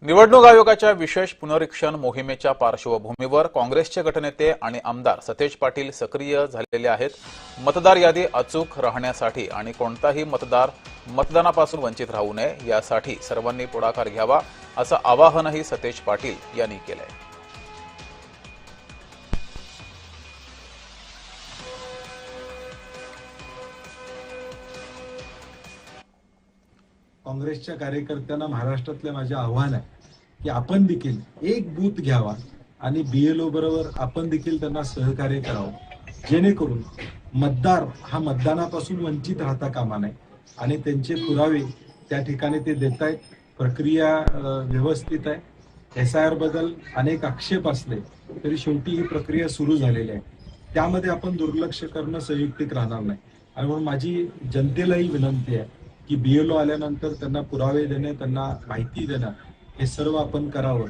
निवडणूक आयोगाच्या विशेष पुनरीक्षण मोहिमेच्या पार्श्वभूमीवर काँग्रेसचे गटनेते आणि आमदार सतेज पाटील सक्रिय झालेले आहेत। मतदार यादी अचूक राहण्यासाठी आणि कोणताही मतदार मतदानापासून वंचित राहू नये यासाठी सर्वांनी पुढाकार घ्यावा असं आवाहनही सतेज पाटील यांनी केलंय। काँग्रेसच्या कार्यकर्त्यांना महाराष्ट्रातले माझे आव्हान आहे की आपण देखील एक बूथ घ्यावा आणि बीएलओ बरोबर आपण देखील त्यांना सहकार्य करावं, जेणेकरून मतदार हा मतदानापासून वंचित राहता कामा नये आणि त्यांचे पुरावे त्या ठिकाणी ते देत आहेत। प्रक्रिया व्यवस्थित आहे। SIR बद्दल अनेक आक्षेप असले तरी शेवटी ही प्रक्रिया सुरू झालेली आहे। त्यामध्ये आपण दुर्लक्ष करणं संयुक्तिक राहणार नाही आणि म्हणून माझी जनतेलाही विनंती आहे की बीएलओ आल्यानंतर त्यांना पुरावे देणे, त्यांना माहिती देणं हे सर्व आपण करावं।